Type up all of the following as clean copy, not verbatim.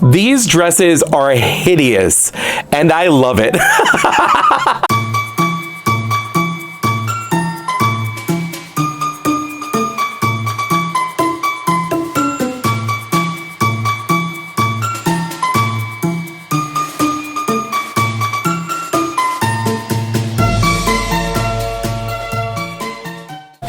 These dresses are hideous, and I love it.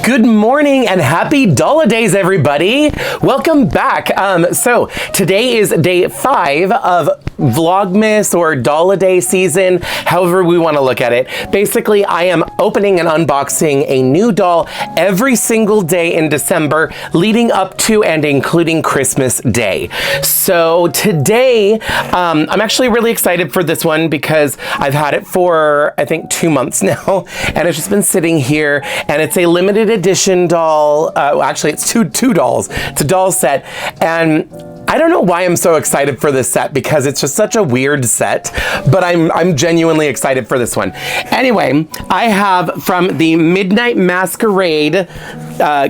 Good morning and happy Dollidays, everybody. Welcome back. So today is day 5 of vlogmas or Dolliday season, however we want to look at it. Basically, I am opening and unboxing a new doll every single day in December, leading up to and including Christmas Day. So today, I'm actually really excited for this one because I've had it for, I think, 2 months now, and it's just been sitting here, and it's a limited edition doll. Actually, it's two dolls. It's a doll set, and I don't know why I'm so excited for this set because it's just such a weird set, but I'm genuinely excited for this one. Anyway, I have from the Midnight Masquerade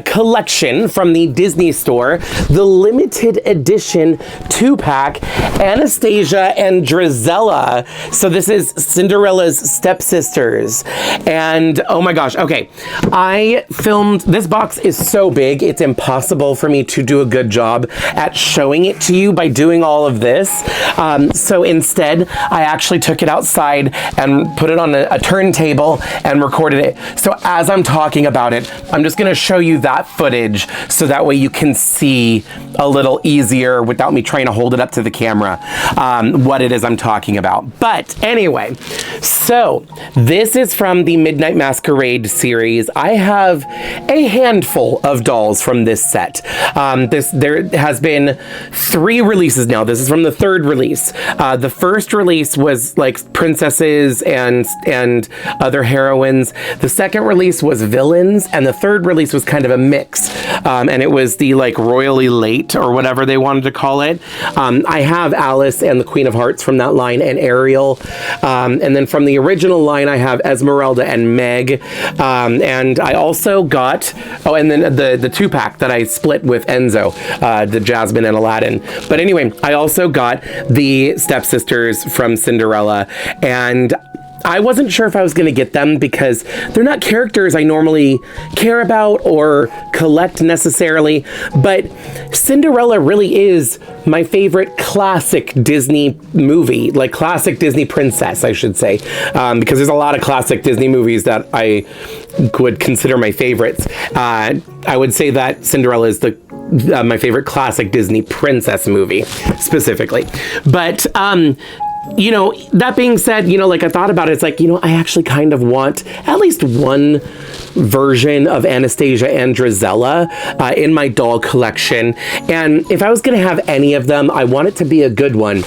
collection from the Disney store, the limited edition 2-pack Anastasia and Drizella. So this is Cinderella's stepsisters. And oh my gosh, okay. I filmed, this box is so big, it's impossible for me to do a good job at showing it to you by doing all of this. So instead, I actually took it outside and put it on a turntable and recorded it. So as I'm talking about it, I'm just gonna show you that footage so that way you can see a little easier without me trying to hold it up to the camera, what it is I'm talking about. But anyway, so this is from the Midnight Masquerade series. I have a handful of dolls from this set. There has been 3 releases now. This is from the 3rd release. The first release was like princesses and other heroines. The second release was villains, and the 3rd release was kind of a mix. And it was the like royally late or whatever they wanted to call it. I have Alice and the Queen of Hearts from that line, and Ariel. And then from the original line, I have Esmeralda and Meg. And I also got, oh, and then the 2-pack that I split with Enzo, the Jasmine and Aladdin. But anyway, I also got the stepsisters from Cinderella, and I wasn't sure if I was going to get them because they're not characters I normally care about or collect necessarily, but Cinderella really is my favorite classic Disney movie, like classic Disney princess, I should say, because there's a lot of classic Disney movies that I would consider my favorites. I would say that Cinderella is my favorite classic Disney princess movie specifically. But you know, that being said, you know, like I thought about it, it's like, you know, I actually kind of want at least one version of Anastasia and Drizella in my doll collection. And if I was going to have any of them, I want it to be a good one.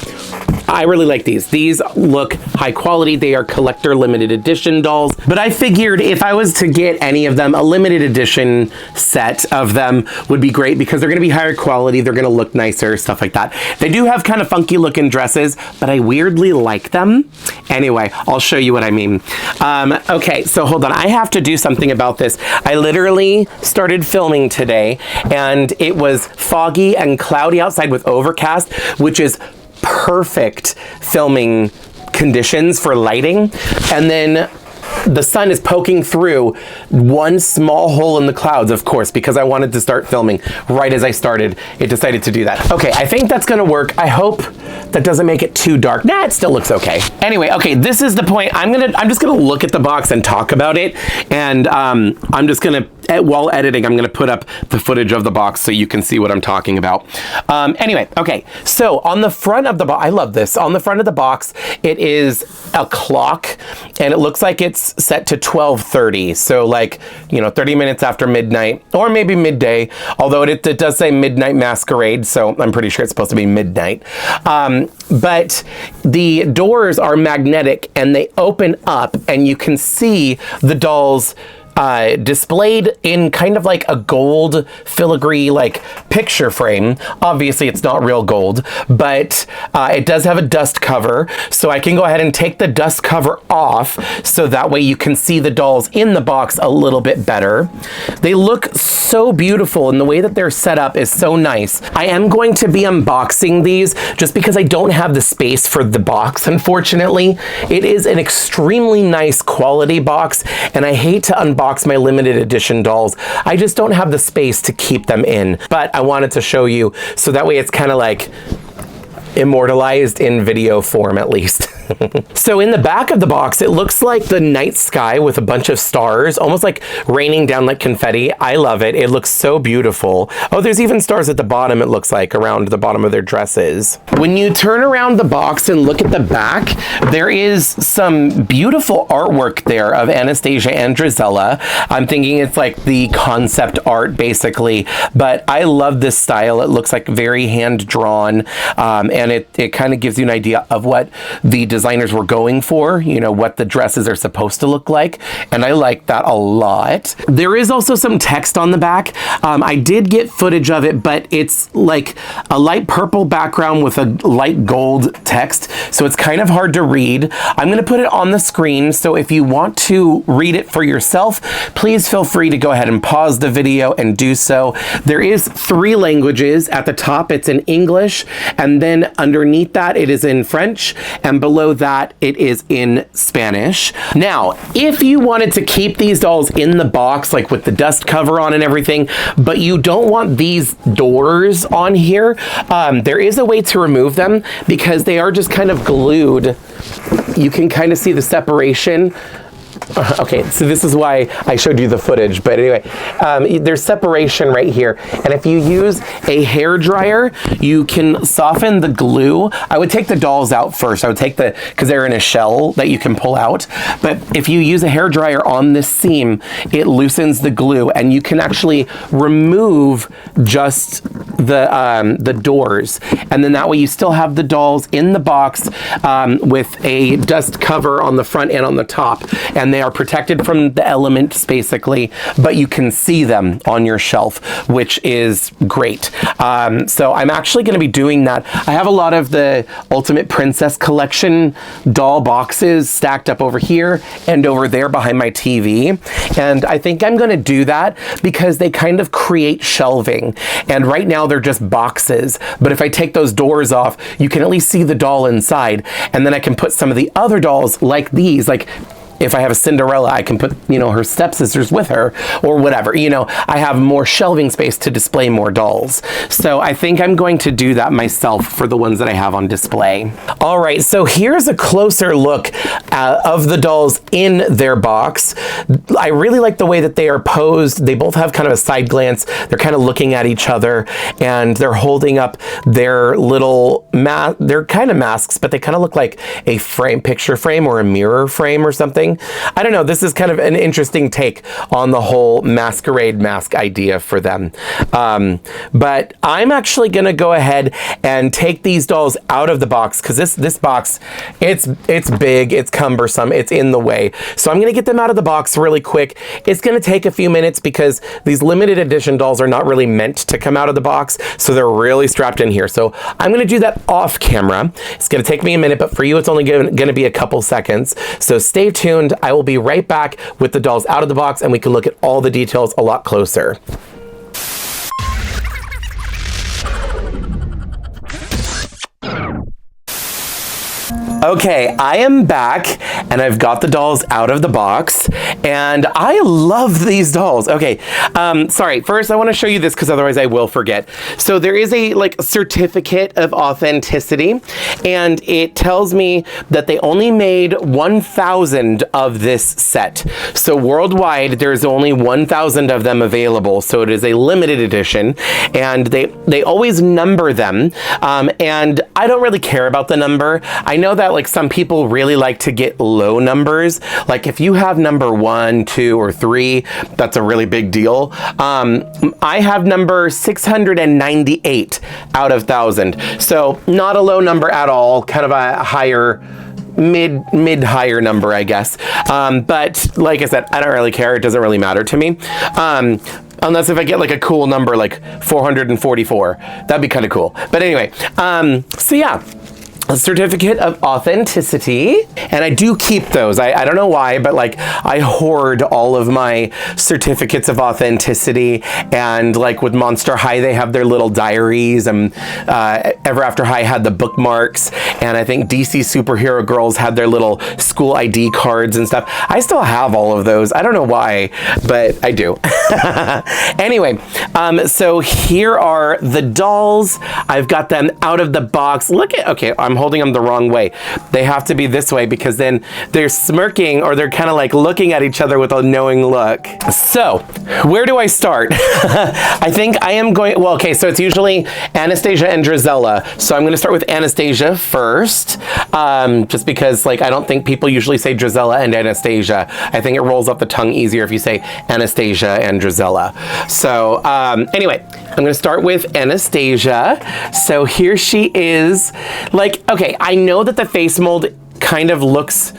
I really like these. These look high quality. They are collector limited edition dolls. But I figured if I was to get any of them, a limited edition set of them would be great because they're going to be higher quality. They're going to look nicer, stuff like that. They do have kind of funky looking dresses, but I weirdly like them. Anyway, I'll show you what I mean. Okay, so hold on. I have to do something about this. I literally started filming today and it was foggy and cloudy outside with overcast, which is perfect filming conditions for lighting. And then the sun is poking through one small hole in the clouds, of course, because I wanted to start filming right as I started. It decided to do that. Okay, I think that's gonna work. I hope that doesn't make it too dark. Nah, it still looks okay. Anyway, okay, this is the point. I'm just gonna look at the box and talk about it. And I'm just gonna, while editing, I'm gonna put up the footage of the box so you can see what I'm talking about. Anyway, okay, so on the front of the box, I love this. On the front of the box, it is a clock, and it looks like it's set to 12:30. So like, you know, 30 minutes after midnight, or maybe midday, although it does say Midnight Masquerade, so I'm pretty sure it's supposed to be midnight. But the doors are magnetic and they open up and you can see the dolls displayed in kind of like a gold filigree like picture frame. Obviously it's not real gold, but it does have a dust cover, so I can go ahead and take the dust cover off so that way you can see the dolls in the box a little bit better. They look so beautiful, and the way that they're set up is so nice. I am going to be unboxing these just because I don't have the space for the box, unfortunately. It is an extremely nice quality box, and I hate to unbox my limited edition dolls. I just don't have the space to keep them in, but I wanted to show you so that way it's kind of like immortalized in video form at least. So in the back of the box, it looks like the night sky with a bunch of stars, almost like raining down like confetti. I love it. It looks so beautiful. Oh, there's even stars at the bottom, it looks like, around the bottom of their dresses. When you turn around the box and look at the back, there is some beautiful artwork there of Anastasia and Drizella. I'm thinking it's like the concept art, basically, but I love this style. It looks like very hand-drawn, and it kind of gives you an idea of what the designers were going for, you know, what the dresses are supposed to look like, and I like that a lot. There is also some text on the back. I did get footage of it, but it's like a light purple background with a light gold text, so it's kind of hard to read. I'm going to put it on the screen, so if you want to read it for yourself, please feel free to go ahead and pause the video and do so. There is 3 languages. At the top, it's in English, and then underneath that, it is in French, and below that it is in Spanish. Now, if you wanted to keep these dolls in the box, like with the dust cover on and everything, but you don't want these doors on here, there is a way to remove them because they are just kind of glued. You can kind of see the separation. Okay, so this is why I showed you the footage, but anyway, there's separation right here, and if you use a hair dryer, you can soften the glue. I would take the dolls out first. I would take because they're in a shell that you can pull out, but if you use a hair dryer on this seam, it loosens the glue, and you can actually remove just the doors, and then that way you still have the dolls in the box with a dust cover on the front and on the top, and they are protected from the elements basically, but you can see them on your shelf, which is great. So I'm actually going to be doing that. I have a lot of the Ultimate Princess Collection doll boxes stacked up over here and over there behind my TV, and I think I'm going to do that because they kind of create shelving, and right now they're just boxes, but if I take those doors off, you can at least see the doll inside, and then I can put some of the other dolls like these, like if I have a Cinderella, I can put, you know, her stepsisters with her or whatever. You know, I have more shelving space to display more dolls. So I think I'm going to do that myself for the ones that I have on display. All right, so here's a closer look of the dolls in their box. I really like the way that they are posed. They both have kind of a side glance. They're kind of looking at each other, and they're holding up their little they're kind of masks, but they kind of look like a picture frame or a mirror frame or something. I don't know, this is kind of an interesting take on the whole masquerade mask idea for them. But I'm actually gonna go ahead and take these dolls out of the box because this box, it's big, it's cumbersome, it's in the way. So I'm gonna get them out of the box really quick. It's gonna take a few minutes because these limited edition dolls are not really meant to come out of the box, so they're really strapped in here. So I'm gonna do that off camera. It's gonna take me a minute, but for you it's only gonna be a couple seconds. So stay tuned. I will be right back with the dolls out of the box, and we can look at all the details a lot closer. Okay, I am back, and I've got the dolls out of the box, and I love these dolls. Okay, sorry, first I want to show you this because otherwise I will forget. So there is a certificate of authenticity, and it tells me that they only made 1,000 of this set. So worldwide, there's only 1,000 of them available, so it is a limited edition, and they always number them, and I don't really care about the number. I know that some people really like to get low numbers. Like if you have number 1, 2, or 3, that's a really big deal. I have number 698 out of 1,000. So not a low number at all, kind of a higher mid higher number, I guess. But like I said, I don't really care. It doesn't really matter to me. Unless if I get like a cool number like 444, that'd be kind of cool. But anyway, so yeah. A certificate of authenticity, and I do keep those. I don't know why, but like I hoard all of my certificates of authenticity, and like with Monster High, they have their little diaries, and Ever After High had the bookmarks, and I think DC Superhero Girls had their little school ID cards and stuff. I still have all of those. I don't know why, but I do. Anyway, so here are the dolls. I've got them out of the box. Look at, okay, I'm holding them the wrong way. They have to be this way because then they're smirking, or they're kind of like looking at each other with a knowing look. So where do I start? I think I am going, well, okay, so it's usually Anastasia and Drizella. So I'm going to start with Anastasia first, just because like I don't think people usually say Drizella and Anastasia. I think it rolls off the tongue easier if you say Anastasia and Drizella. So anyway, I'm going to start with Anastasia. So here she is. Like, okay, I know that the face mold kind of looks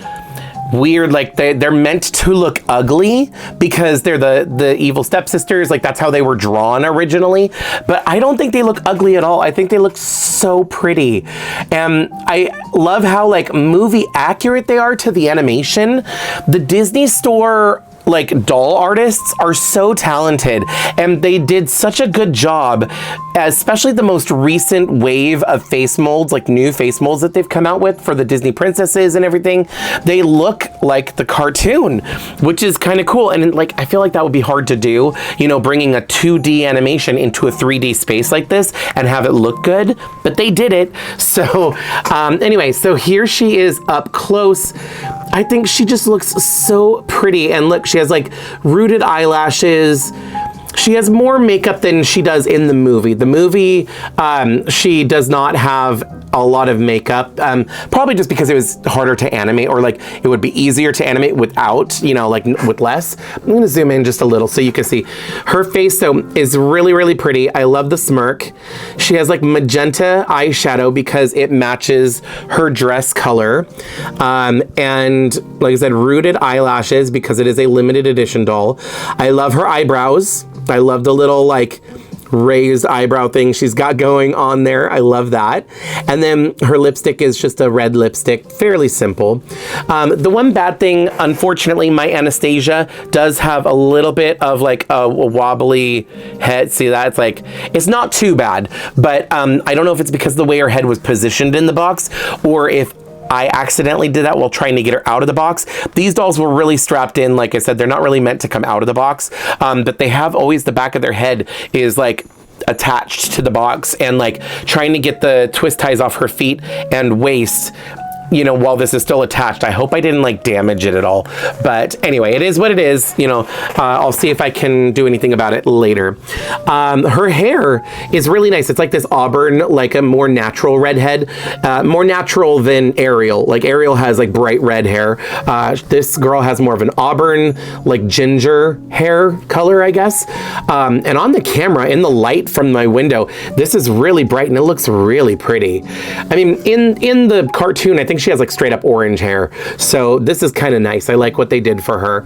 weird, like they're meant to look ugly because they're the evil stepsisters, like that's how they were drawn originally, but I don't think they look ugly at all. I think they look so pretty, and I love how like movie accurate they are to the animation. The Disney Store like doll artists are so talented, and they did such a good job, especially the most recent wave of face molds, like new face molds that they've come out with for the Disney princesses and everything. They look like the cartoon, which is kind of cool. And like, I feel like that would be hard to do, you know, bringing a 2D animation into a 3D space like this and have it look good, but they did it. So anyway, so here she is up close. I think she just looks so pretty, and look, she has like rooted eyelashes. She has more makeup than she does in the movie. The movie, she does not have a lot of makeup, probably just because it was harder to animate, or like it would be easier to animate without, you know, like with less. I'm gonna zoom in just a little so you can see. Her face though is really, really pretty. I love the smirk. She has like magenta eyeshadow because it matches her dress color. And like I said, rooted eyelashes because it is a limited edition doll. I love her eyebrows. I love the little like raised eyebrow thing she's got going on there. I love that. And then her lipstick is just a red lipstick, fairly simple. The one bad thing, unfortunately, my Anastasia does have a little bit of like a wobbly head. See that? It's like, it's not too bad, but I don't know if it's because of the way her head was positioned in the box, or if I accidentally did that while trying to get her out of the box. These dolls were really strapped in. Like I said, they're not really meant to come out of the box, but they have always, the back of their head is like attached to the box, and like trying to get the twist ties off her feet and waist, you know, while this is still attached. I hope I didn't like damage it at all, but anyway, it is what it is, you know. I'll see if I can do anything about it later. Her hair is really nice. It's like this auburn, like a more natural redhead, more natural than Ariel. Like Ariel has like bright red hair. This girl has more of an auburn, like ginger hair color, I guess. And on the camera, in the light from my window, this is really bright and it looks really pretty. I mean, in the cartoon, I think she has like straight up orange hair. So this is kind of nice. I like what they did for her.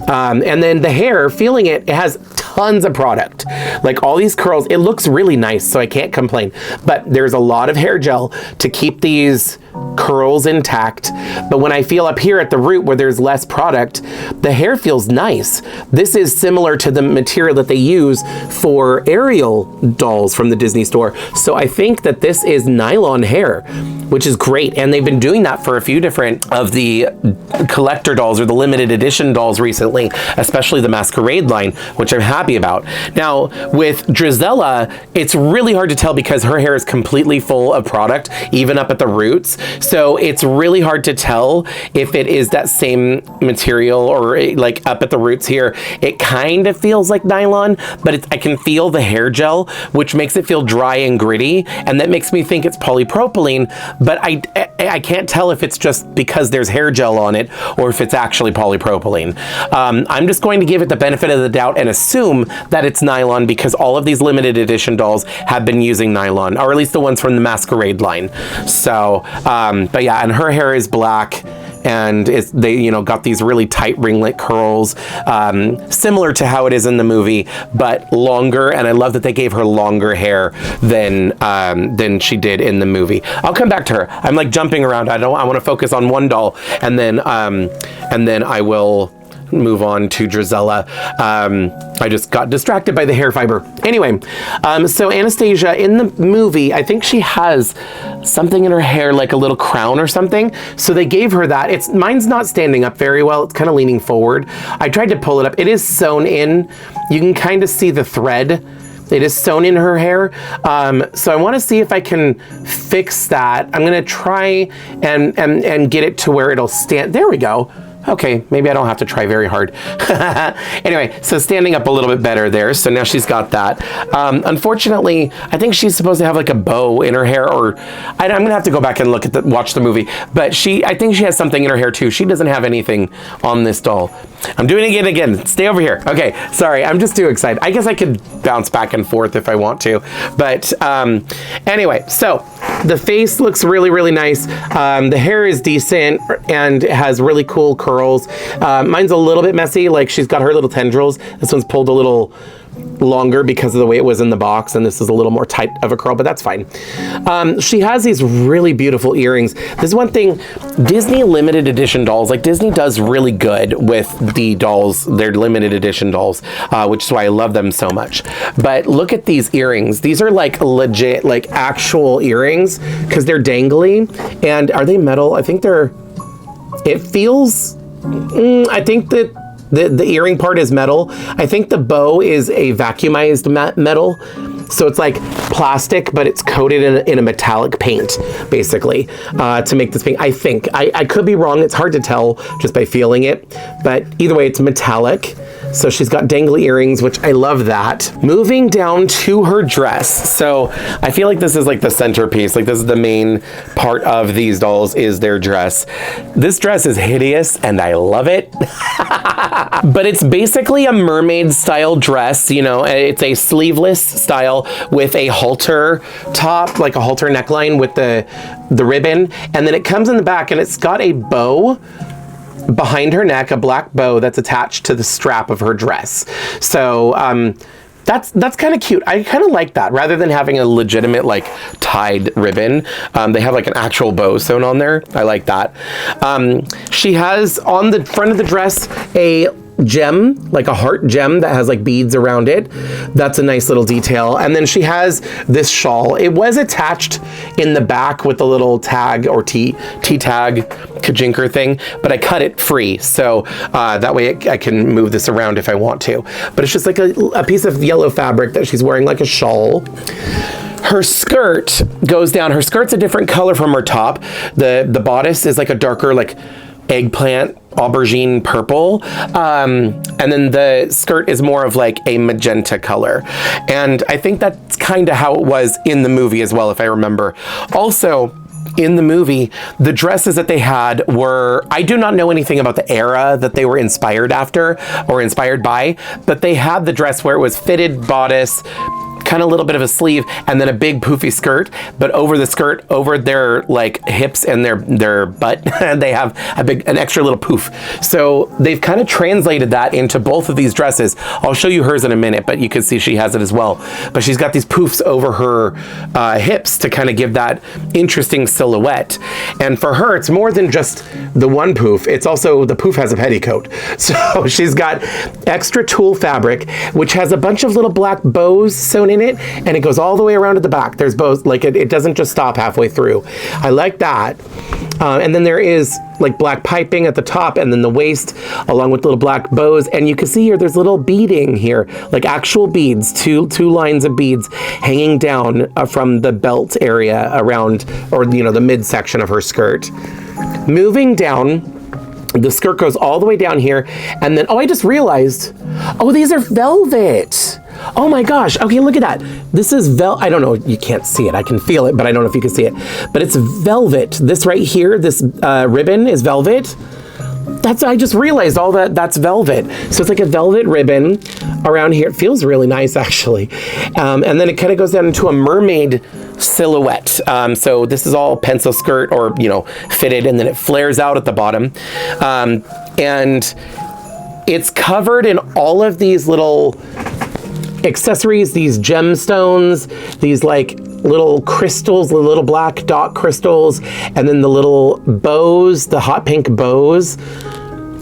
And then the hair, feeling it has tons of product. Like all these curls, it looks really nice, so I can't complain. But there's a lot of hair gel to keep these curls intact. But when I feel up here at the root where there's less product, the hair feels nice. This is similar to the material that they use for Ariel dolls from the Disney Store. So I think that this is nylon hair, which is great. And they've been doing that for a few different of the collector dolls or the limited edition dolls recently, especially the Masquerade line, which I'm happy about. Now with Drizella, it's really hard to tell because her hair is completely full of product, even up at the roots. So it's really hard to tell if it is that same material, or like up at the roots here, it kind of feels like nylon, but I can feel the hair gel, which makes it feel dry and gritty. And that makes me think it's polypropylene, but I can't tell if it's just because there's hair gel on it or if it's actually polypropylene. I'm just going to give it the benefit of the doubt and assume assume that it's nylon because all of these limited edition dolls have been using nylon, or at least the ones from the Masquerade line. So, but yeah, and her hair is black. And they, you know, got these really tight ringlet curls, similar to how it is in the movie, but longer. And I love that they gave her longer hair than she did in the movie. I'll come back to her. I'm like jumping around. I want to focus on one doll, and then I will move on to Drizella. I just got distracted by the hair fiber. Anyway, so Anastasia in the movie, I think she has something in her hair, like a little crown or something. So they gave her that. Mine's not standing up very well. It's kind of leaning forward. I tried to pull it up. It is sewn in. You can kind of see the thread. It is sewn in her hair. So I want to see if I can fix that. I'm going to try and get it to where it'll stand. There we go. Okay, maybe I don't have to try very hard. Anyway, so standing up a little bit better there. So now she's got that. Unfortunately, I think she's supposed to have like a bow in her hair, or I'm gonna have to go back and watch the movie. But I think she has something in her hair too. She doesn't have anything on this doll. I'm doing it again. Stay over here. Okay, sorry, I'm just too excited. I guess I could bounce back and forth if I want to. But anyway, so the face looks really, really nice. The hair is decent and has really cool curls. Mine's a little bit messy, like she's got her little tendrils. This one's pulled a little longer because of the way it was in the box, and this is a little more tight of a curl, but that's fine. She has these really beautiful earrings. This is one thing, Disney limited edition dolls, like Disney does really good with the dolls, their limited edition dolls, which is why I love them so much. But look at these earrings. These are like legit, like actual earrings, because they're dangly. And are they metal? I think it feels, I think that the earring part is metal. I think the bow is a vacuumized metal. So it's like plastic, but it's coated in a metallic paint, basically, to make this paint. I think. I could be wrong. It's hard to tell just by feeling it. But either way, it's metallic. So she's got dangly earrings, which I love that. Moving down to her dress. So I feel like this is like the centerpiece. Like this is the main part of these dolls is their dress. This dress is hideous and I love it. But it's basically a mermaid style dress. You know, it's a sleeveless style with a halter top, like a halter neckline with the ribbon. And then it comes in the back and it's got a bow behind her neck, a black bow that's attached to the strap of her dress. So that's kind of cute. I kind of like that rather than having a legitimate like tied ribbon. They have like an actual bow sewn on there. I like that. She has on the front of the dress a gem, like a heart gem that has like beads around it. That's a nice little detail. And then she has this shawl. It was attached in the back with a little tag or T-tag kajinker thing, but I cut it free. So that way I can move this around if I want to. But it's just like a piece of yellow fabric that she's wearing like a shawl. Her skirt goes down. Her skirt's a different color from her top. The bodice is like a darker, like eggplant aubergine purple, and then the skirt is more of like a magenta color, and I think that's kind of how it was in the movie as well, if I remember. Also in the movie, the dresses that they had were, I do not know anything about the era that they were inspired after or inspired by, but they had the dress where it was fitted bodice, kind of a little bit of a sleeve, and then a big poofy skirt, but over the skirt, over their like hips and their butt, they have an extra little poof. So they've kind of translated that into both of these dresses. I'll show you hers in a minute, but you can see she has it as well. But she's got these poofs over her hips to kind of give that interesting silhouette. And for her, it's more than just the one poof. It's also, the poof has a petticoat. So she's got extra tulle fabric, which has a bunch of little black bows sewn in it, and it goes all the way around to the back. There's bows, like it doesn't just stop halfway through. I like that. And then there is like black piping at the top and then the waist along with little black bows. And you can see here, there's little beading here, like actual beads, two lines of beads hanging down from the belt area around, or you know, the midsection of her skirt. Moving down, the skirt goes all the way down here. And then, oh, I just realized, oh, these are velvet. Oh my gosh. Okay, look at that. This is I don't know, you can't see it. I can feel it, but I don't know if you can see it. But it's velvet. This right here, this ribbon is velvet. I just realized all that's velvet. So it's like a velvet ribbon around here. It feels really nice, actually. And then it kind of goes down into a mermaid silhouette. So this is all pencil skirt or, you know, fitted, and then it flares out at the bottom. And it's covered in all of these little accessories, these gemstones, these like little crystals, the little black dot crystals, and then the little bows, the hot pink bows.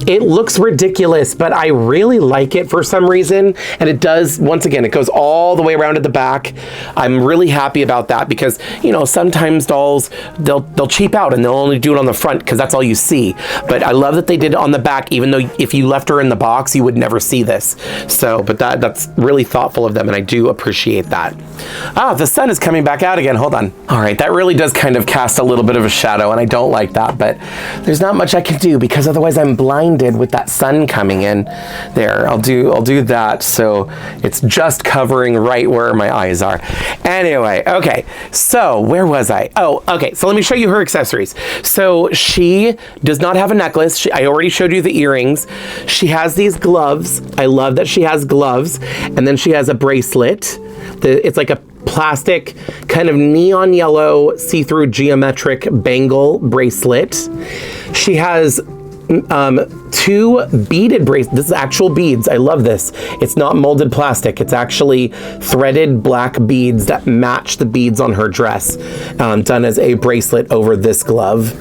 It looks ridiculous, but I really like it for some reason. And it does, once again, it goes all the way around at the back. I'm really happy about that because, you know, sometimes dolls, they'll cheap out and they'll only do it on the front because that's all you see. But I love that they did it on the back, even though if you left her in the box, you would never see this. So, but that's really thoughtful of them, and I do appreciate that. Ah, the sun is coming back out again. Hold on. All right, that really does kind of cast a little bit of a shadow, and I don't like that, but there's not much I can do because otherwise I'm blinded with that sun coming in. There, I'll do that so it's just covering right where my eyes are. Anyway, okay, so where was I? Oh, okay, so let me show you her accessories. So she does not have a necklace. I already showed you the earrings. She has these gloves. I love that she has gloves, and then she has a bracelet. It's like a plastic kind of neon yellow see-through geometric bangle bracelet. She has two beaded bracelets. This is actual beads. I love this. It's not molded plastic. It's actually threaded black beads that match the beads on her dress, done as a bracelet over this glove.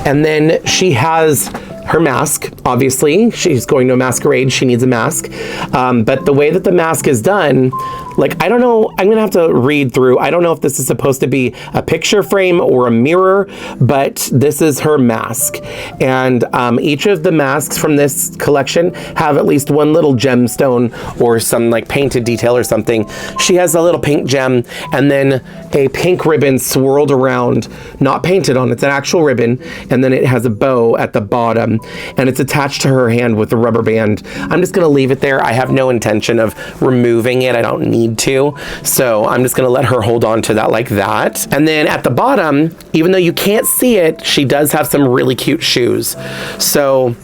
And then she has her mask. Obviously, she's going to a masquerade. She needs a mask. But the way that the mask is done, like, I don't know, I'm gonna have to read through. I don't know if this is supposed to be a picture frame or a mirror, but this is her mask. And each of the masks from this collection have at least one little gemstone or some like painted detail or something. She has a little pink gem and then a pink ribbon swirled around, not painted on, it's an actual ribbon. And then it has a bow at the bottom and it's attached to her hand with a rubber band. I'm just gonna leave it there. I have no intention of removing it. I don't need to, so I'm just gonna let her hold on to that like that. And then at the bottom, even though you can't see it, she does have some really cute shoes. So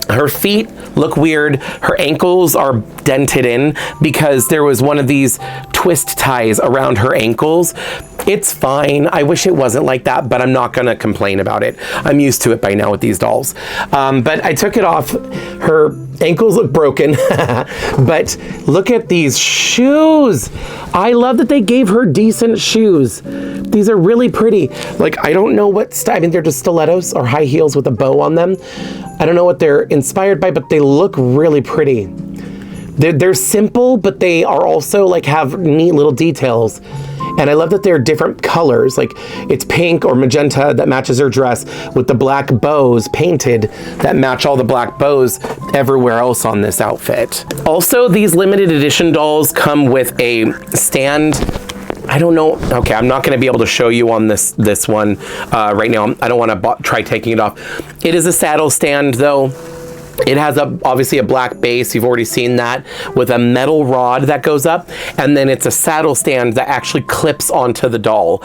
her feet look weird. Her ankles are dented in because there was one of these twist ties around her ankles. It's fine. I wish it wasn't like that, but I'm not gonna complain about it. I'm used to it by now with these dolls. But I took it off. Her ankles look broken, but look at these shoes. I love that they gave her decent shoes. These are really pretty. Like, I don't know what style, I mean, they're just stilettos or high heels with a bow on them. I don't know what they're inspired by, but they look really pretty. They're simple, but they are also like have neat little details. And I love that they're different colors. Like it's pink or magenta that matches her dress with the black bows painted that match all the black bows everywhere else on this outfit. Also, these limited edition dolls come with a stand. I don't know. Okay, I'm not going to be able to show you on this one right now. I don't want to try taking it off. It is a saddle stand though. It has obviously a black base, you've already seen that, with a metal rod that goes up, and then it's a saddle stand that actually clips onto the doll.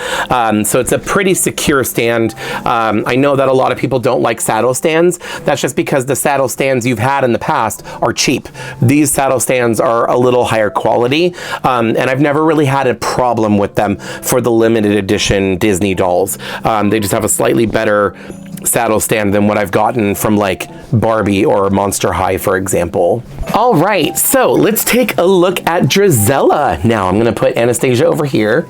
So it's a pretty secure stand. I know that a lot of people don't like saddle stands. That's just because the saddle stands you've had in the past are cheap. These saddle stands are a little higher quality, and I've never really had a problem with them for the limited edition Disney dolls. They just have a slightly better saddle stand than what I've gotten from like Barbie or Monster High, for example. All right, so let's take a look at Drizella. Now I'm gonna put Anastasia over here.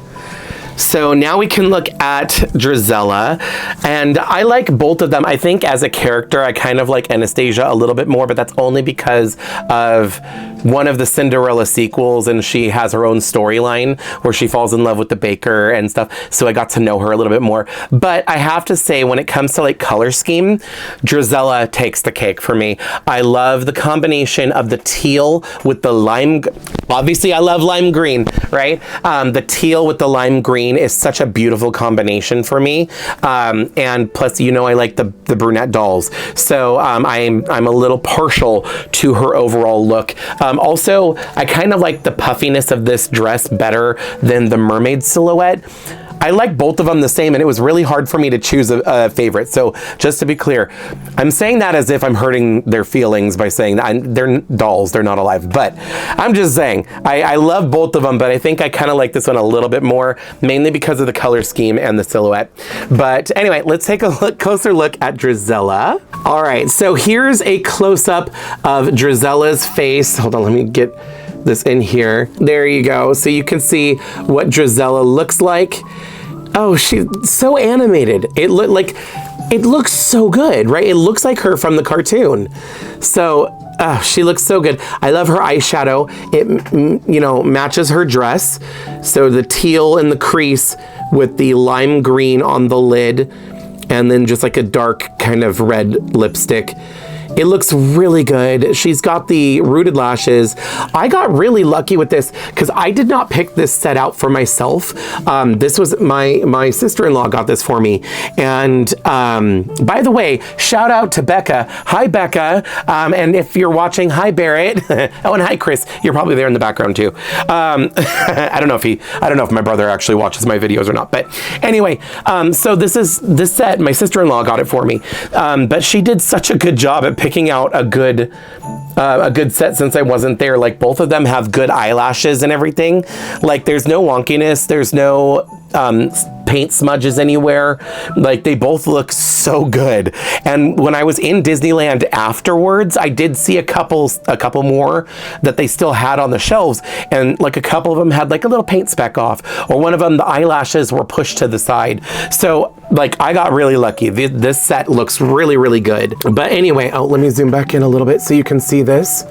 So now we can look at Drizella, and I like both of them. I think as a character, I kind of like Anastasia a little bit more, but that's only because of one of the Cinderella sequels, and she has her own storyline where she falls in love with the baker and stuff. So I got to know her a little bit more. But I have to say, when it comes to like color scheme, Drizella takes the cake for me. I love the combination of the teal with the lime. Obviously, I love lime green, right? The teal with the lime green is such a beautiful combination for me, and plus, you know, I like the brunette dolls, so I'm a little partial to her overall look. Also, I kind of like the puffiness of this dress better than the mermaid silhouette. I like both of them the same, and it was really hard for me to choose a favorite. So just to be clear, I'm saying that as if I'm hurting their feelings by saying that they're dolls, they're not alive. But I'm just saying, I love both of them, but I think I kind of like this one a little bit more, mainly because of the color scheme and the silhouette. But anyway, let's take a closer look at Drizella. All right, so here's a close-up of Drizella's face. Hold on, let me get this in here. There you go. So you can see what Drizella looks like. Oh, she's so animated. It looks so good, right? It looks like her from the cartoon. So she looks so good. I love her eyeshadow. It, you know, matches her dress. So the teal in the crease with the lime green on the lid, and then just like a dark kind of red lipstick. It looks really good. She's got the rooted lashes. I got really lucky with this because I did not pick this set out for myself. This was my sister-in-law got this for me. And by the way, shout out to Becca. Hi, Becca. And if you're watching, hi, Barrett. Oh, and hi, Chris. You're probably there in the background too. I don't know if my brother actually watches my videos or not. But anyway, so this set, my sister-in-law got it for me. But she did such a good job at picking out a good set since I wasn't there. Like, both of them have good eyelashes and everything. Like, there's no wonkiness, there's no paint smudges anywhere. Like, they both look so good. And when I was in Disneyland afterwards, I did see a couple more that they still had on the shelves, and like a couple of them had like a little paint speck off, or one of them the eyelashes were pushed to the side. So like, I got really lucky. This set looks really, really good. But anyway, oh, let me zoom back in a little bit so you can see this.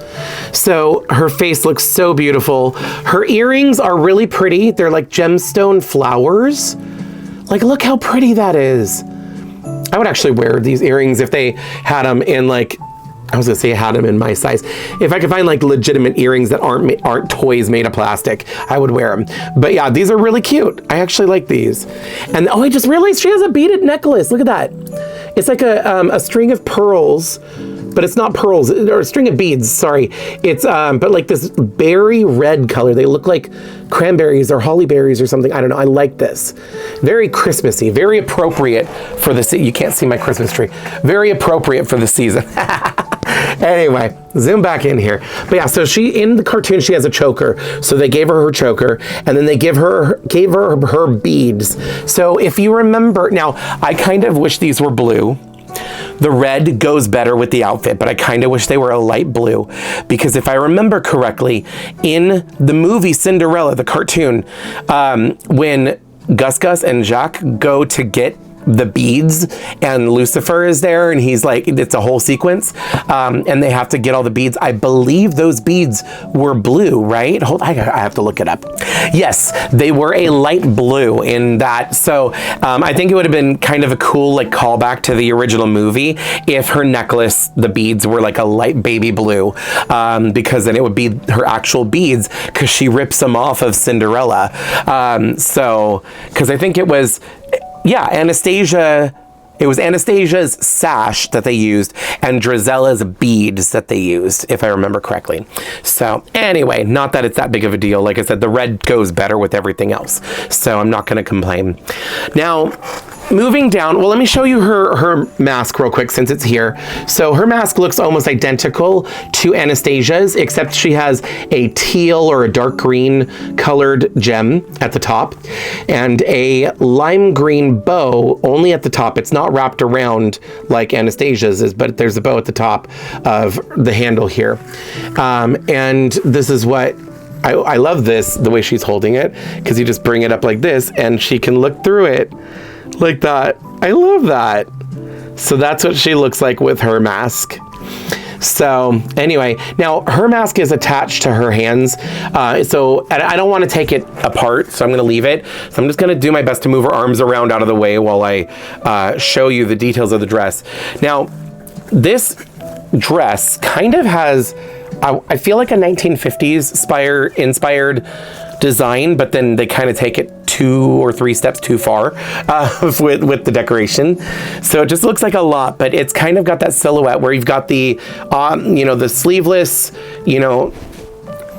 So her face looks so beautiful. Her earrings are really pretty. They're like gemstone flowers. Like, look how pretty that is. I would actually wear these earrings if they had them in, like, I was gonna say had them in my size. If I could find like legitimate earrings that aren't toys made of plastic, I would wear them. But yeah, these are really cute. I actually like these. And oh, I just realized she has a beaded necklace. Look at that. It's like a string of pearls, but it's not pearls, or a string of beads, sorry. It's, but like this berry red color. They look like cranberries or holly berries or something. I don't know, I like this. Very Christmassy, very appropriate for the season. You can't see my Christmas tree. Very appropriate for the season. Anyway, zoom back in here. But yeah, so in the cartoon, she has a choker. So they gave her choker, and then they gave her her beads. So if you remember, now I kind of wish these were blue. The red goes better with the outfit, but I kind of wish they were a light blue, because if I remember correctly, in the movie Cinderella, the cartoon, when Gus and Jacques go to get the beads, and Lucifer is there, and he's like, it's a whole sequence, and they have to get all the beads. I believe those beads were blue, right? Hold, I have to look it up. Yes, they were a light blue in that. So I think it would have been kind of a cool like callback to the original movie if her necklace, the beads were like a light baby blue, because then it would be her actual beads, because she rips them off of Cinderella. So, because I think it was, yeah, Anastasia, it was Anastasia's sash that they used and Drizella's beads that they used, if I remember correctly. So anyway, not that it's that big of a deal. Like I said, the red goes better with everything else. So I'm not going to complain. Now, moving down, well, let me show you her mask real quick since it's here. So her mask looks almost identical to Anastasia's, except she has a teal or a dark green colored gem at the top and a lime green bow only at the top. It's not wrapped around like Anastasia's is, but there's a bow at the top of the handle here. And this is what I love this, the way she's holding it, because you just bring it up like this and she can look through it like that. I love that. So that's what she looks like with her mask. So anyway, now her mask is attached to her hands. So I don't want to take it apart, so I'm going to leave it. So I'm just going to do my best to move her arms around out of the way while I show you the details of the dress. Now, this dress kind of has, I feel like a 1950s inspired design, but then they kind of take it 2 or 3 steps too far with the decoration. So it just looks like a lot, but it's kind of got that silhouette where you've got the, you know, the sleeveless, you know,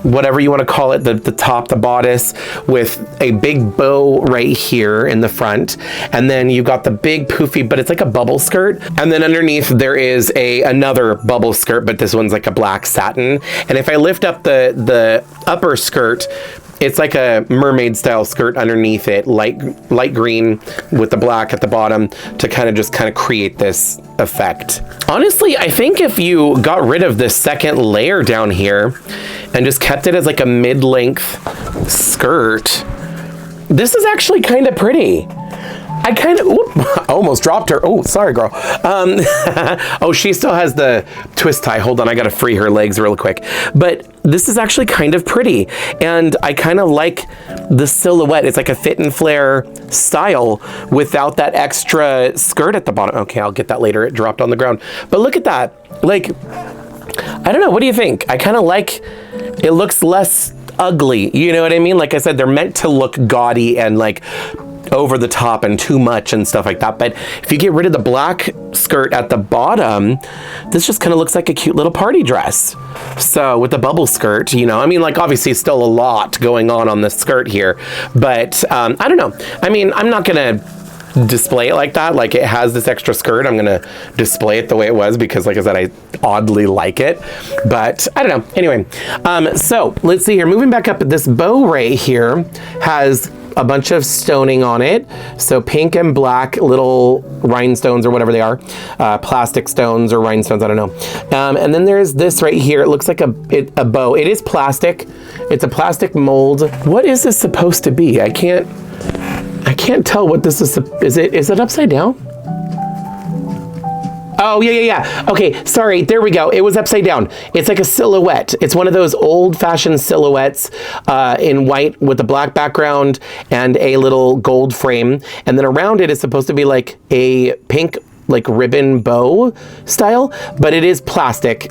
whatever you want to call it, the top, the bodice, with a big bow right here in the front. And then you've got the big poofy, but it's like a bubble skirt. And then underneath there is another bubble skirt, but this one's like a black satin. And if I lift up the upper skirt, it's like a mermaid style skirt underneath it, light green with the black at the bottom to kind of create this effect. Honestly, I think if you got rid of this second layer down here and just kept it as like a mid-length skirt, this is actually kind of pretty. I almost dropped her. Oh, sorry, girl. Oh, she still has the twist tie. Hold on, I gotta free her legs real quick. But this is actually kind of pretty. And I kind of like the silhouette. It's like a fit and flare style without that extra skirt at the bottom. Okay, I'll get that later. It dropped on the ground. But look at that. Like, I don't know. What do you think? I kind of like, it looks less ugly. You know what I mean? Like I said, they're meant to look gaudy and like over the top and too much and stuff like that. But if you get rid of the black skirt at the bottom, this just kind of looks like a cute little party dress. So with the bubble skirt, you know, I mean, like obviously still a lot going on this skirt here, but I don't know. I mean, I'm not gonna display it like that. Like it has this extra skirt. I'm gonna display it the way it was because like I said, I oddly like it, but I don't know. Anyway, so let's see here. Moving back up, this bow right here has a bunch of stoning on it. So pink and black little rhinestones or whatever they are, plastic stones or rhinestones, I don't know. And then there's this right here. It looks like a bow. It is plastic. It's a plastic mold. What is this supposed to be? I can't tell what this is. Is it upside down? Oh, yeah. Okay, sorry, there we go. It was upside down. It's like a silhouette. It's one of those old-fashioned silhouettes in white with a black background and a little gold frame. And then around it is supposed to be like a pink, like ribbon bow style, but it is plastic.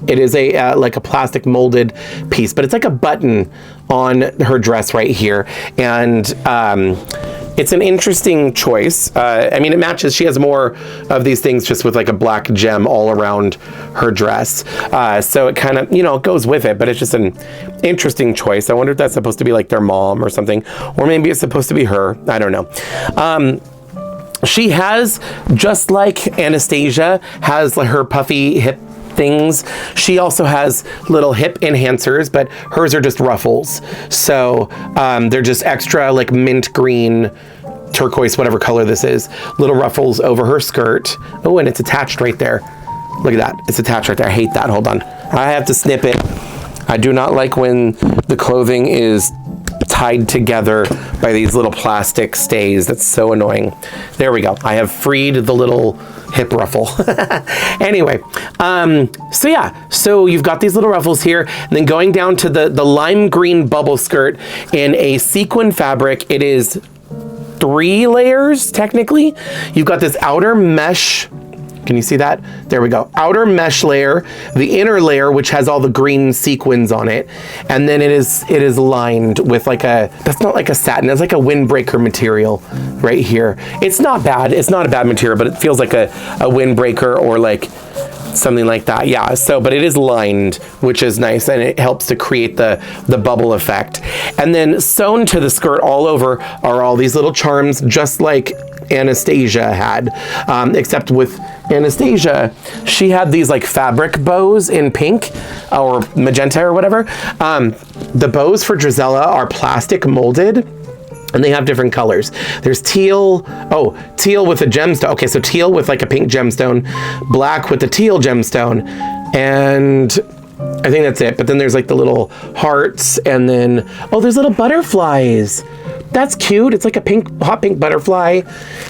It is a like a plastic molded piece, but it's like a button on her dress right here. And it's an interesting choice. I mean, it matches. She has more of these things just with like a black gem all around her dress. So it kind of, you know, goes with it, but it's just an interesting choice. I wonder if that's supposed to be like their mom or something, or maybe it's supposed to be her. I don't know. She has, just like Anastasia, has like her puffy hip things. She also has little hip enhancers, but hers are just ruffles. So they're just extra like mint green, turquoise, whatever color this is, little ruffles over her skirt. Oh, and it's attached right there. Look at that. It's attached right there. I hate that. Hold on. I have to snip it. I do not like when the clothing is tied together by these little plastic stays. That's so annoying. There we go. I have freed the little hip ruffle. Anyway, so yeah, so you've got these little ruffles here, and then going down to the lime green bubble skirt in a sequin fabric. It is 3 layers, technically. You've got this outer mesh. Can you see that? There we go. Outer mesh layer, the inner layer, which has all the green sequins on it. And then it is lined with like that's not like a satin, it's like a windbreaker material right here. It's not bad. It's not a bad material, but it feels like a windbreaker or like something like that. Yeah, so, but it is lined, which is nice, and it helps to create the bubble effect. And then sewn to the skirt all over are all these little charms, just like Anastasia had, except with Anastasia, she had these like fabric bows in pink or magenta or whatever. The bows for Drizella are plastic molded, and they have different colors. There's teal, teal with a gemstone. Okay, so teal with like a pink gemstone, black with the teal gemstone, and I think that's it. But then there's like the little hearts, and then, there's little butterflies. That's cute. It's like a hot pink butterfly.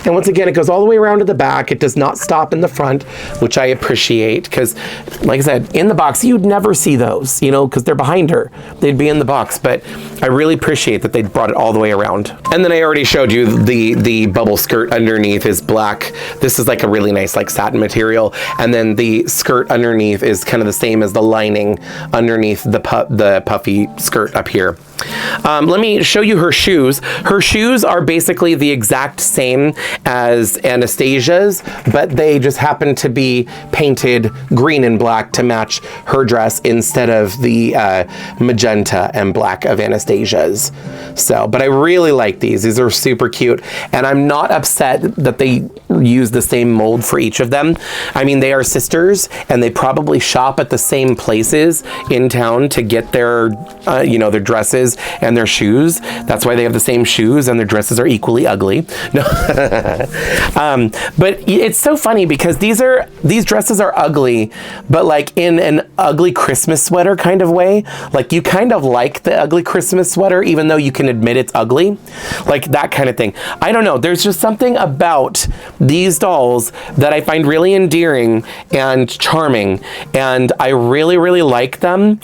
And once again, it goes all the way around to the back. It does not stop in the front, which I appreciate, because like I said, in the box, you'd never see those, you know, because they're behind her. They'd be in the box, but I really appreciate that they brought it all the way around. And then I already showed you the bubble skirt underneath is black. This is like a really nice like satin material. And then the skirt underneath is kind of the same as the lining underneath the puffy skirt up here. Let me show you her shoes. her shoes are basically the exact same as Anastasia's, but they just happen to be painted green and black to match her dress instead of the magenta and black of Anastasia's. So, but I really like these. These are super cute, and I'm not upset that they use the same mold for each of them. I mean, they are sisters, and they probably shop at the same places in town to get their, you know, their dresses and their shoes. That's why they have the same shoes, and their dresses are equally ugly. No. But it's so funny because these dresses are ugly, but like in an ugly Christmas sweater kind of way. Like you kind of like the ugly Christmas sweater, even though you can admit it's ugly, like that kind of thing. I don't know. There's just something about these dolls that I find really endearing and charming, and I really, really like them.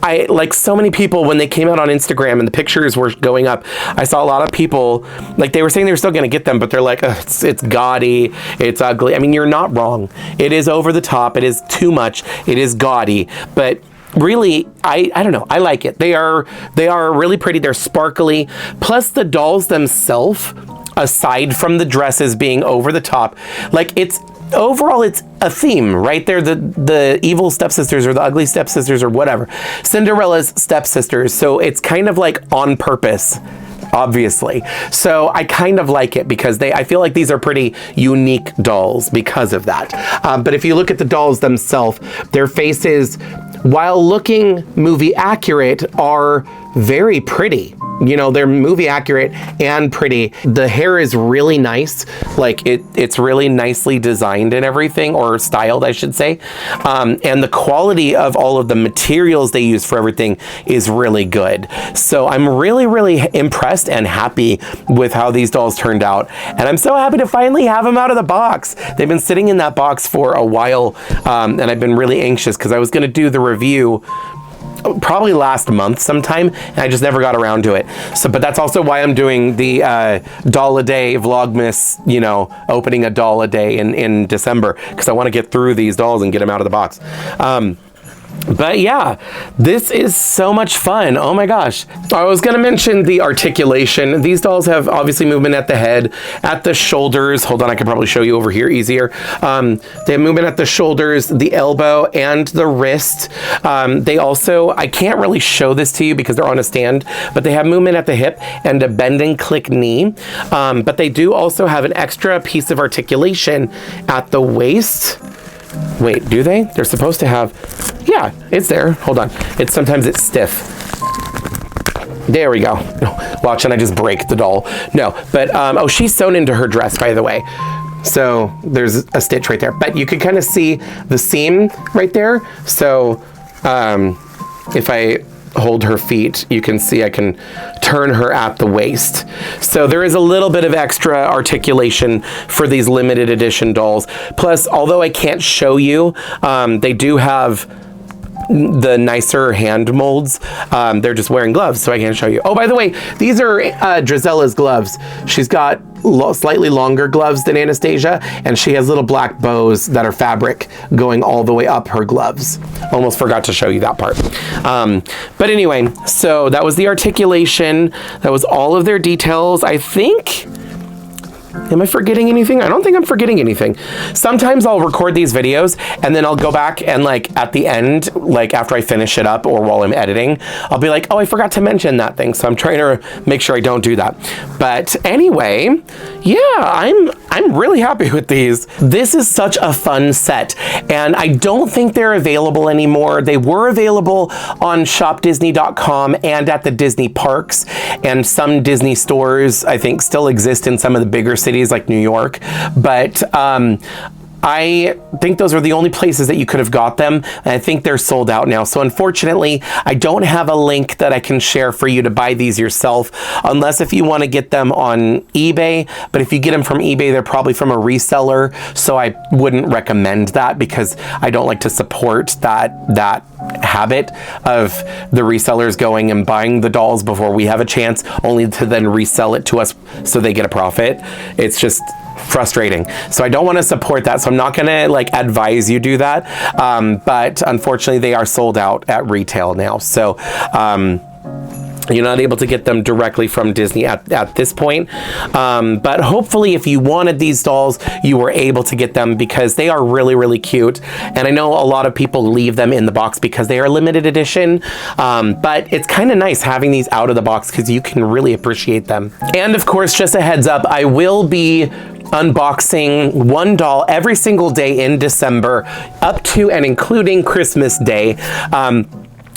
I, like so many people, when they came out on Instagram and the pictures were going up, I saw a lot of people, like they were saying they were still going to get them, but they're like, it's gaudy, it's ugly. I mean, you're not wrong. It is over the top. It is too much. It is gaudy, but really, I don't know. I like it. They are really pretty. They're sparkly. Plus the dolls themselves, aside from the dresses being over the top, like overall it's a theme, right? They're the evil stepsisters or the ugly stepsisters or whatever. Cinderella's stepsisters. So it's kind of like on purpose, obviously. So I kind of like it because I feel like these are pretty unique dolls because of that. But if you look at the dolls themselves, their faces, while looking movie accurate, are very pretty. You know, they're movie accurate and pretty. The hair is really nice. Like it's really nicely designed and everything, or styled, I should say. And the quality of all of the materials they use for everything is really good. So I'm really, really impressed and happy with how these dolls turned out. And I'm so happy to finally have them out of the box. They've been sitting in that box for a while. And I've been really anxious because I was going to do the review probably last month sometime, and I just never got around to it. So, but that's also why I'm doing the Dolliday vlogmas, you know, opening a doll a day in December, because I want to get through these dolls and get them out of the box. But yeah, this is so much fun. Oh my gosh. I was going to mention the articulation. These dolls have obviously movement at the head, at the shoulders. Hold on, I could probably show you over here easier. They have movement at the shoulders, the elbow, and the wrist. They also, I can't really show this to you because they're on a stand, but they have movement at the hip and a bend and click knee. But they do also have an extra piece of articulation at the waist. Wait, do they? They're supposed to have, yeah, it's there. Hold on. Sometimes it's stiff. There we go. Watch, and I just break the doll. No, but, oh, she's sewn into her dress, by the way. So there's a stitch right there, but you can kind of see the seam right there. So if I hold her feet, you can see I can turn her at the waist. So there is a little bit of extra articulation for these limited edition dolls. Plus, although I can't show you, they do have the nicer hand molds. They're just wearing gloves, so I can't show you. Oh, by the way, these are Drizella's gloves. She's got slightly longer gloves than Anastasia, and she has little black bows that are fabric going all the way up her gloves. Almost forgot to show you that part. But anyway, so that was the articulation. That was all of their details. I think, am I forgetting anything? I don't think I'm forgetting anything. Sometimes I'll record these videos and then I'll go back and like at the end, like after I finish it up or while I'm editing, I'll be like, oh, I forgot to mention that thing. So I'm trying to make sure I don't do that. But anyway, yeah, I'm really happy with these. This is such a fun set, and I don't think they're available anymore. They were available on shopdisney.com and at the Disney parks, and some Disney stores I think still exist in some of the bigger cities like New York, but I think those are the only places that you could have got them, and I think they're sold out now. So unfortunately, I don't have a link that I can share for you to buy these yourself, unless if you want to get them on eBay. But if you get them from eBay, they're probably from a reseller, so I wouldn't recommend that because I don't like to support that habit of the resellers going and buying the dolls before we have a chance, only to then resell it to us so they get a profit. It's just frustrating. So I don't want to support that. So I'm not going to like advise you do that. But unfortunately they are sold out at retail now. So, You're not able to get them directly from Disney at this point. But hopefully if you wanted these dolls, you were able to get them because they are really, really cute. And I know a lot of people leave them in the box because they are limited edition. But it's kind of nice having these out of the box because you can really appreciate them. And of course, just a heads up, I will be unboxing one doll every single day in December up to and including Christmas Day.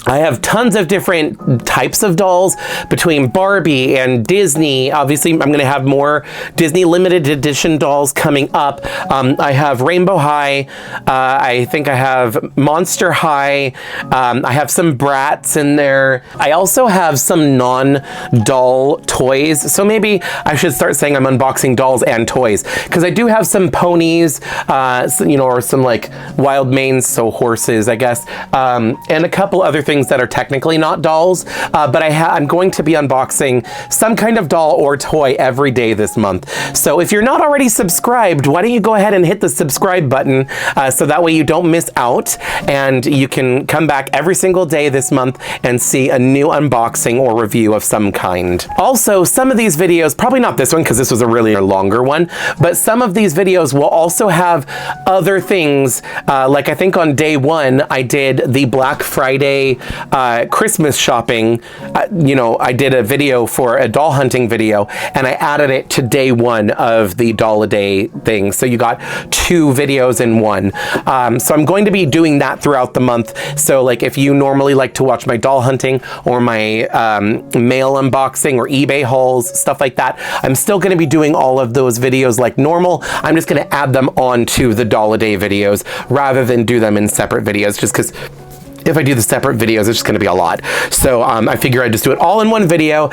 I have tons of different types of dolls between Barbie and Disney. Obviously, I'm going to have more Disney limited edition dolls coming up. I have Rainbow High. I think I have Monster High. I have some Bratz in there. I also have some non-doll toys. So maybe I should start saying I'm unboxing dolls and toys because I do have some ponies, you know, or some like wild manes, so horses, I guess, and a couple other things that are technically not dolls, but I'm going to be unboxing some kind of doll or toy every day this month. So if you're not already subscribed, why don't you go ahead and hit the subscribe button so that way you don't miss out and you can come back every single day this month and see a new unboxing or review of some kind. Also, some of these videos, probably not this one because this was a really longer one, but some of these videos will also have other things, like I think on day one I did the Black Friday Christmas shopping. You know, I did a video for a doll hunting video and I added it to day one of the Dolliday thing. So you got 2 videos in one. So I'm going to be doing that throughout the month. So like if you normally like to watch my doll hunting or my mail unboxing or eBay hauls, stuff like that, I'm still going to be doing all of those videos like normal. I'm just going to add them onto the Dolliday videos rather than do them in separate videos, just because if I do the separate videos, it's just going to be a lot. So I figure I'd just do it all in one video,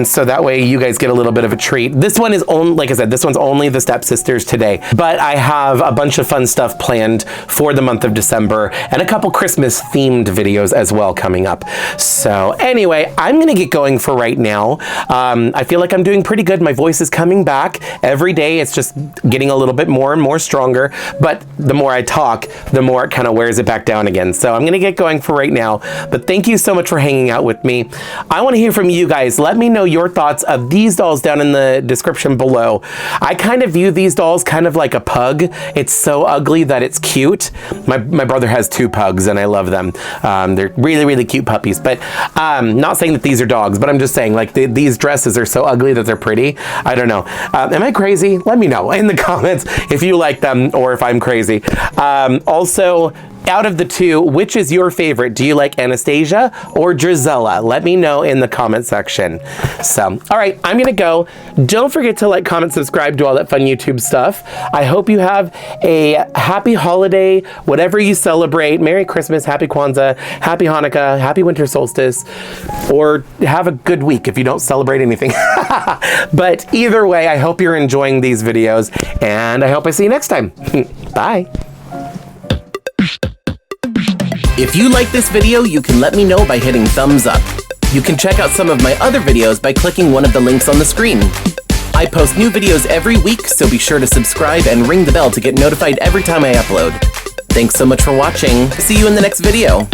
so that way you guys get a little bit of a treat. This one is only, like I said, this one's only the stepsisters today, but I have a bunch of fun stuff planned for the month of December and a couple Christmas themed videos as well coming up. So anyway, I'm going to get going for right now. I feel like I'm doing pretty good. My voice is coming back every day. It's just getting a little bit more and more stronger, but the more I talk, the more it kind of wears it back down again. So I'm going to get going for right now, but thank you so much for hanging out with me. I want to hear from you guys. Let me know your thoughts of these dolls down in the description below. I kind of view these dolls kind of like a pug. It's so ugly that it's cute. My brother has 2 pugs and I love them. They're really, really cute puppies, but not saying that these are dogs, but I'm just saying like these dresses are so ugly that they're pretty. I don't know. Am I crazy? Let me know in the comments if you like them or if I'm crazy. Also, out of the 2, which is your favorite? Do you like Anastasia or Drizella? Let me know in the comment section. So, all right, I'm gonna go. Don't forget to like, comment, subscribe, do all that fun YouTube stuff. I hope you have a happy holiday, whatever you celebrate. Merry Christmas, Happy Kwanzaa, Happy Hanukkah, Happy Winter Solstice, or have a good week if you don't celebrate anything. But either way, I hope you're enjoying these videos, and I hope I see you next time. Bye. If you like this video, you can let me know by hitting thumbs up. You can check out some of my other videos by clicking one of the links on the screen. I post new videos every week, so be sure to subscribe and ring the bell to get notified every time I upload. Thanks so much for watching. See you in the next video.